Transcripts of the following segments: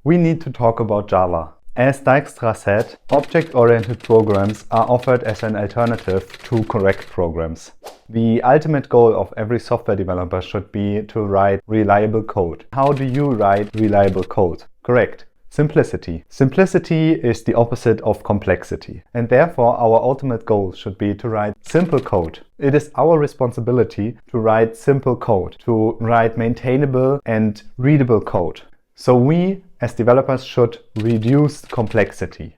we need to talk about Java. As Dijkstra said, object-oriented programs are offered as an alternative to correct programs. The ultimate goal of every software developer should be to write reliable code. How do you write reliable code? Correct. Simplicity. Simplicity is the opposite of complexity, and therefore our ultimate goal should be to write simple code. It is our responsibility to write simple code, to write maintainable and readable code. So we, as developers, should reduce complexity.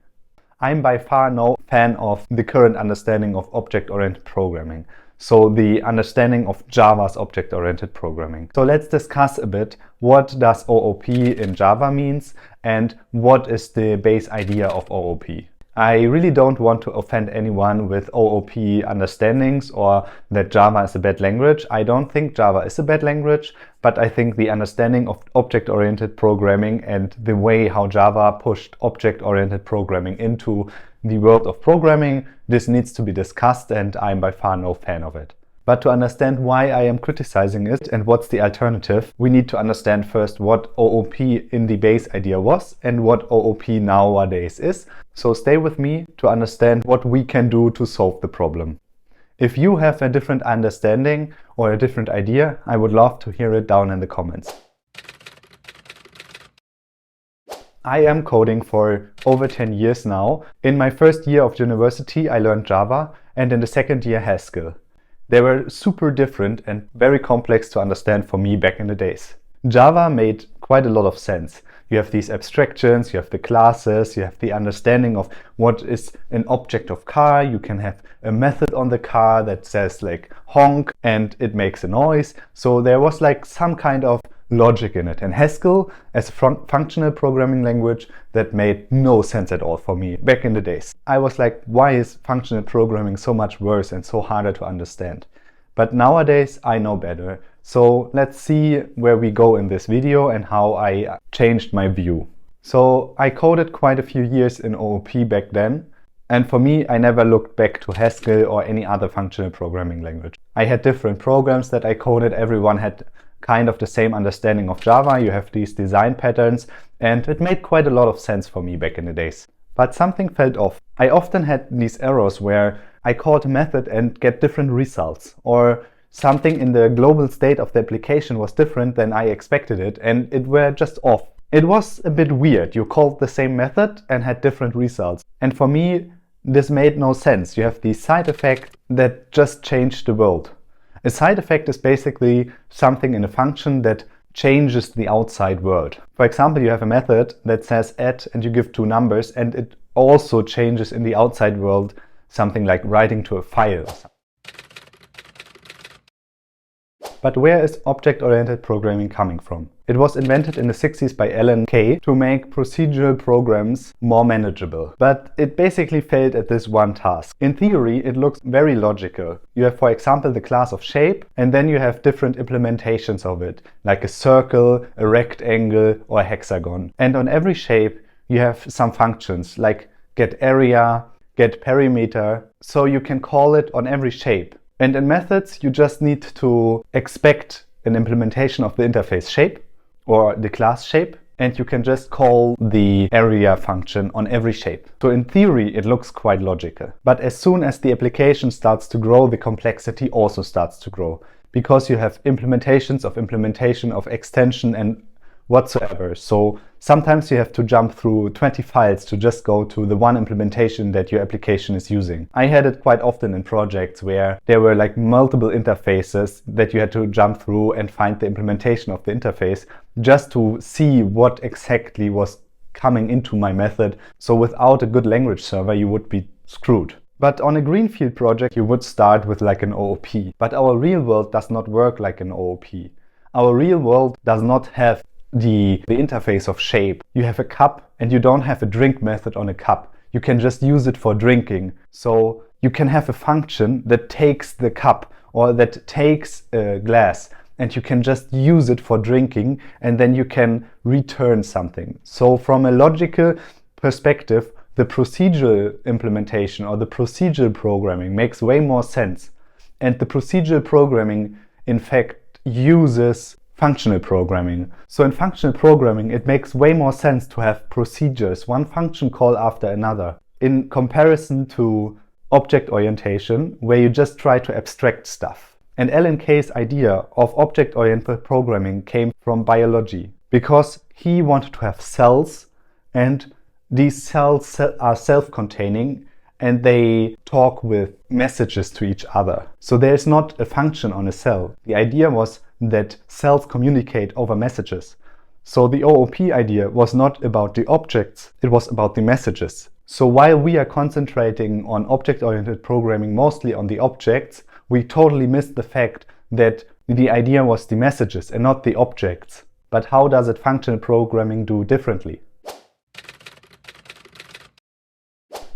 I'm by far no fan of the current understanding of object-oriented programming. So the understanding of Java's object-oriented programming. So let's discuss a bit what does OOP in Java means and what is the base idea of OOP. I really don't want to offend anyone with OOP understandings or that Java is a bad language. I don't think Java is a bad language, but I think the understanding of object-oriented programming and the way how Java pushed object-oriented programming into the world of programming, this needs to be discussed, and I'm by far no fan of it. But to understand why I am criticizing it and what's the alternative, we need to understand first what OOP in the base idea was and what OOP nowadays is. So stay with me to understand what we can do to solve the problem. If you have a different understanding or a different idea, I would love to hear it down in the comments. I am coding for over 10 years now. In my first year of university, I learned Java, and in the second year, Haskell. They were super different and very complex to understand for me back in the days. Java made quite a lot of sense. You have these abstractions, you have the classes, you have the understanding of what is an object of car. You can have a method on the car that says like honk and it makes a noise. So there was like some kind of logic in it. And Haskell, as a functional programming language, that made no sense at all for me back in the days. I was like, why is functional programming so much worse and so harder to understand? But nowadays I know better. So let's see where we go in this video and how I changed my view. So I coded quite a few years in OOP back then. And for me, I never looked back to Haskell or any other functional programming language. I had different programs that I coded. Everyone had kind of the same understanding of Java. You have these design patterns, and it made quite a lot of sense for me back in the days. But something felt off. I often had these errors where I called a method and get different results, or something in the global state of the application was different than I expected it, and it were just off. It was a bit weird. You called the same method and had different results. And for me, this made no sense. You have the side effect that just changed the world. A side effect is basically something in a function that changes the outside world. For example, you have a method that says add and you give two numbers, and it also changes in the outside world something like writing to a file. But where is object-oriented programming coming from? It was invented in the 60s by Alan Kay to make procedural programs more manageable. But it basically failed at this one task. In theory, it looks very logical. You have, for example, the class of shape, and then you have different implementations of it, like a circle, a rectangle, or a hexagon. And on every shape, you have some functions, like get area, get perimeter, so you can call it on every shape. And in methods, you just need to expect an implementation of the interface shape or the class shape, and you can just call the area function on every shape. So in theory, it looks quite logical. But as soon as the application starts to grow, the complexity also starts to grow, because you have implementations of implementation of extension and whatsoever. So sometimes you have to jump through 20 files to just go to the one implementation that your application is using. I had it quite often in projects where there were like multiple interfaces that you had to jump through and find the implementation of the interface just to see what exactly was coming into my method. So without a good language server, you would be screwed. But on a greenfield project, you would start with like an OOP. But our real world does not work like an OOP. Our real world does not have the interface of shape. You have a cup and you don't have a drink method on a cup. You can just use it for drinking. So you can have a function that takes the cup or that takes a glass, and you can just use it for drinking, and then you can return something. So from a logical perspective, the procedural implementation or the procedural programming makes way more sense. And the procedural programming, in fact, uses functional programming. So in functional programming, it makes way more sense to have procedures, one function call after another, in comparison to object orientation, where you just try to abstract stuff. And Alan Kay's idea of object-oriented programming came from biology, because he wanted to have cells, and these cells are self-containing, and they talk with messages to each other. So there's not a function on a cell. The idea was that cells communicate over messages. So the OOP idea was not about the objects, it was about the messages. So while we are concentrating on object-oriented programming mostly on the objects, we totally missed the fact that the idea was the messages and not the objects. But how does it functional programming do differently?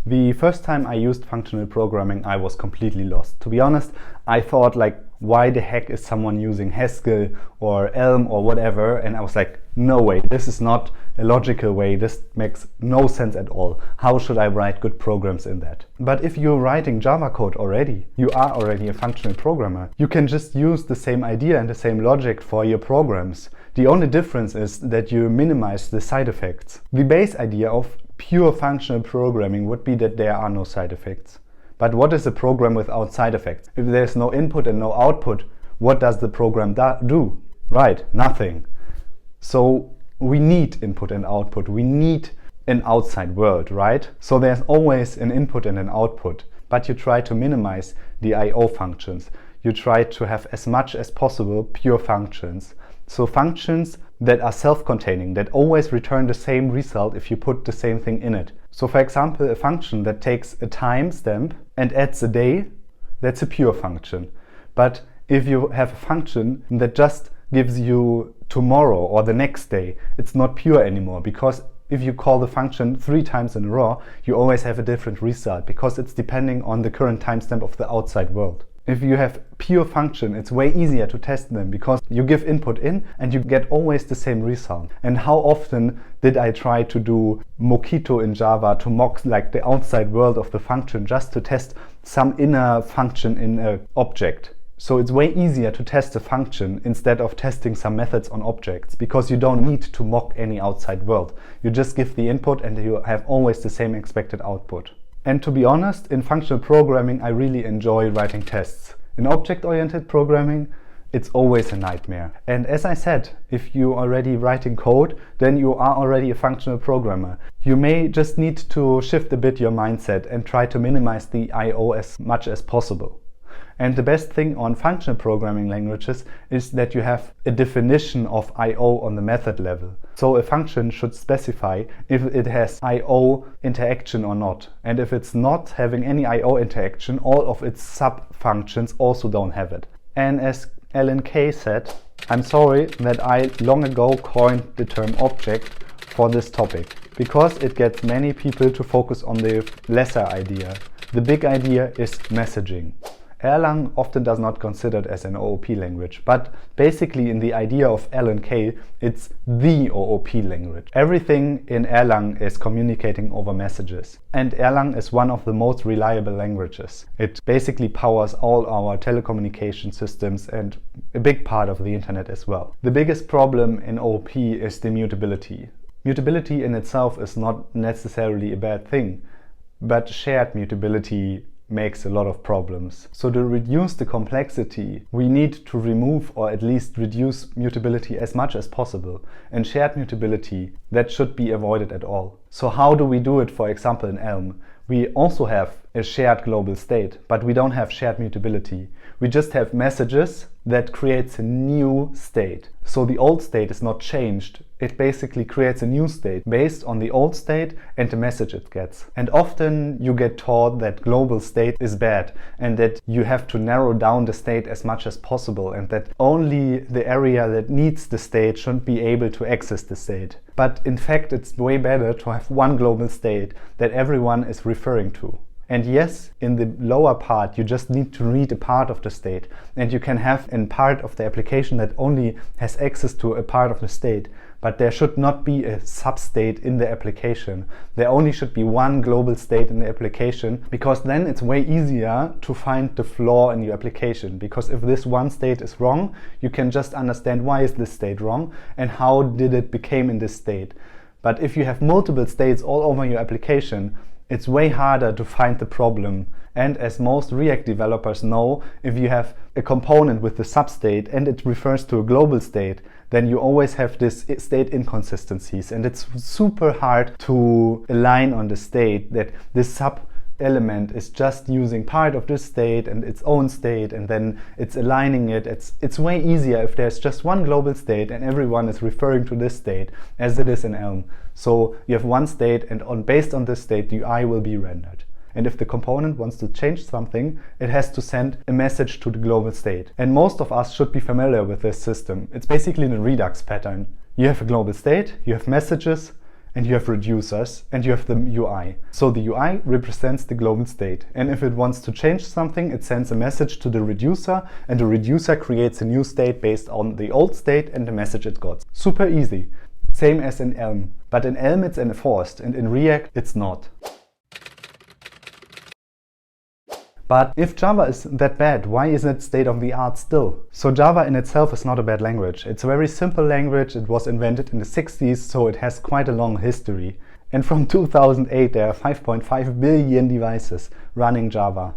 The first time I used functional programming, I was completely lost. To be honest, I thought like, why the heck is someone using Haskell or Elm or whatever? And I was like, no way, this is not a logical way. This makes no sense at all. How should I write good programs in that? But if you're writing Java code already, you are already a functional programmer. You can just use the same idea and the same logic for your programs. The only difference is that you minimize the side effects. The base idea of pure functional programming would be that there are no side effects. But what is a program without side effects? If there's no input and no output, what does the program do? Right, nothing. So we need input and output. We need an outside world, right? So there's always an input and an output, but you try to minimize the I/O functions. You try to have as much as possible pure functions. So functions that are self-containing, that always return the same result if you put the same thing in it. So for example, a function that takes a timestamp and adds a day, that's a pure function. But if you have a function that just gives you tomorrow or the next day, it's not pure anymore, because if you call the function 3 times in a row, you always have a different result, because it's depending on the current timestamp of the outside world. If you have pure function, it's way easier to test them, because you give input in and you get always the same result. And how often did I try to do Mockito in Java to mock like the outside world of the function just to test some inner function in an object? So it's way easier to test a function instead of testing some methods on objects, because you don't need to mock any outside world. You just give the input and you have always the same expected output. And to be honest, in functional programming, I really enjoy writing tests. In object-oriented programming, it's always a nightmare. And as I said, if you're already writing code, then you are already a functional programmer. You may just need to shift a bit your mindset and try to minimize the I/O as much as possible. And the best thing on functional programming languages is that you have a definition of I/O on the method level. So a function should specify if it has I/O interaction or not. And if it's not having any I/O interaction, all of its sub-functions also don't have it. And as Alan Kay said, I'm sorry that I long ago coined the term object for this topic, because it gets many people to focus on the lesser idea. The big idea is messaging. Erlang often does not consider it as an OOP language, but basically in the idea of Alan Kay, it's the OOP language. Everything in Erlang is communicating over messages, and Erlang is one of the most reliable languages. It basically powers all our telecommunication systems and a big part of the internet as well. The biggest problem in OOP is the mutability. Mutability in itself is not necessarily a bad thing, but shared mutability makes a lot of problems. So to reduce the complexity, we need to remove or at least reduce mutability as much as possible. And shared mutability, that should be avoided at all. So how do we do it, for example, in Elm? We also have a shared global state, but we don't have shared mutability. We just have messages that creates a new state. So the old state is not changed. It basically creates a new state based on the old state and the message it gets. And often you get taught that global state is bad and that you have to narrow down the state as much as possible, and that only the area that needs the state should be able to access the state. But in fact, it's way better to have one global state that everyone is referring to. And yes, in the lower part, you just need to read a part of the state, and you can have a part of the application that only has access to a part of the state. but there should not be a substate in the application. There only should be one global state in the application, because then it's way easier to find the flaw in your application. Because if this one state is wrong, you can just understand why is this state wrong and how did it become in this state. But if you have multiple states all over your application, it's way harder to find the problem. And as most React developers know, if you have a component with the substate and it refers to a global state, then you always have this state inconsistencies, and it's super hard to align on the state that this sub element is just using part of this state and its own state, and then it's aligning it. It's way easier if there's just one global state and everyone is referring to this state, as it is in Elm. So you have one state, and based on this state the UI will be rendered. And if the component wants to change something, it has to send a message to the global state. And most of us should be familiar with this system. It's basically the Redux pattern. You have a global state, you have messages, and you have reducers, and you have the UI. So the UI represents the global state. And if it wants to change something, it sends a message to the reducer, and the reducer creates a new state based on the old state and the message it got. Super easy. Same as in Elm. But in Elm it's enforced, and in React it's not. But if Java is that bad, why is it state of the art still? So Java in itself is not a bad language. It's a very simple language. It was invented in the 60s, so it has quite a long history. And from 2008 there are 5.5 billion devices running Java.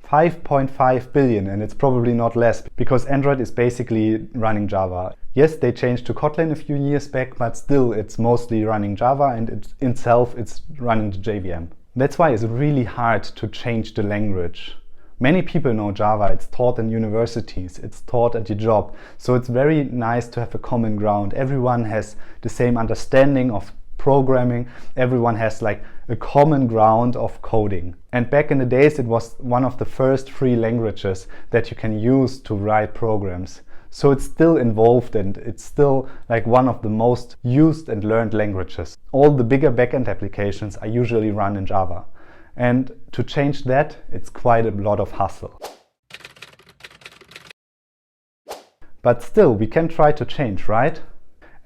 5.5 billion, and it's probably not less, because Android is basically running Java. Yes, they changed to Kotlin a few years back, but still it's mostly running Java, and it's running the JVM. That's why it's really hard to change the language. Many people know Java, it's taught in universities, it's taught at your job, so it's very nice to have a common ground. Everyone has the same understanding of programming, everyone has like a common ground of coding. And back in the days it was one of the first free languages that you can use to write programs. So it's still involved, and it's still like one of the most used and learned languages. All the bigger backend applications are usually run in Java. And to change that, it's quite a lot of hustle. But still, we can try to change, right?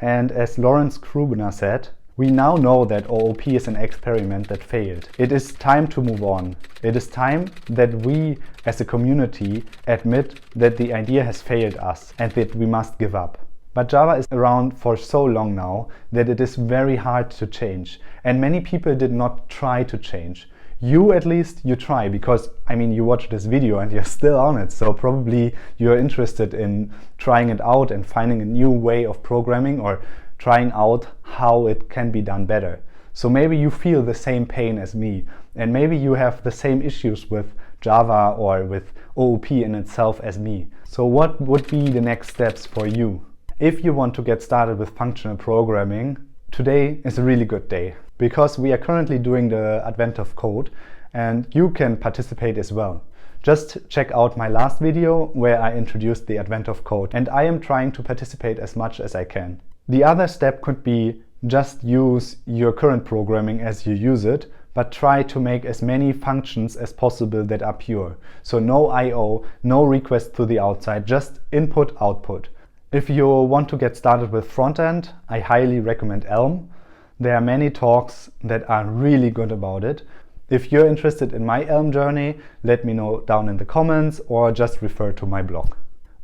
And as Lawrence Krubner said, we now know that OOP is an experiment that failed. It is time to move on. It is time that we as a community admit that the idea has failed us and that we must give up. But Java is around for so long now that it is very hard to change. And many people did not try to change. You at least, you try, because I mean you watch this video and you're still on it, so probably you're interested in trying it out and finding a new way of programming, or trying out how it can be done better. So maybe you feel the same pain as me, and maybe you have the same issues with Java or with OOP in itself as me. So what would be the next steps for you? If you want to get started with functional programming, today is a really good day, because we are currently doing the Advent of Code, and you can participate as well. Just check out my last video where I introduced the Advent of Code, and I am trying to participate as much as I can. The other step could be just use your current programming as you use it, but try to make as many functions as possible that are pure. So no I/O, no request to the outside, just input, output. If you want to get started with frontend, I highly recommend Elm. There are many talks that are really good about it. If you're interested in my Elm journey, let me know down in the comments, or just refer to my blog.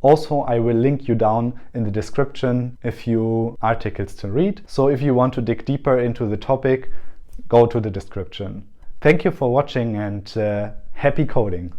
Also, I will link you down in the description a few articles to read. So if you want to dig deeper into the topic, go to the description. Thank you for watching, and happy coding!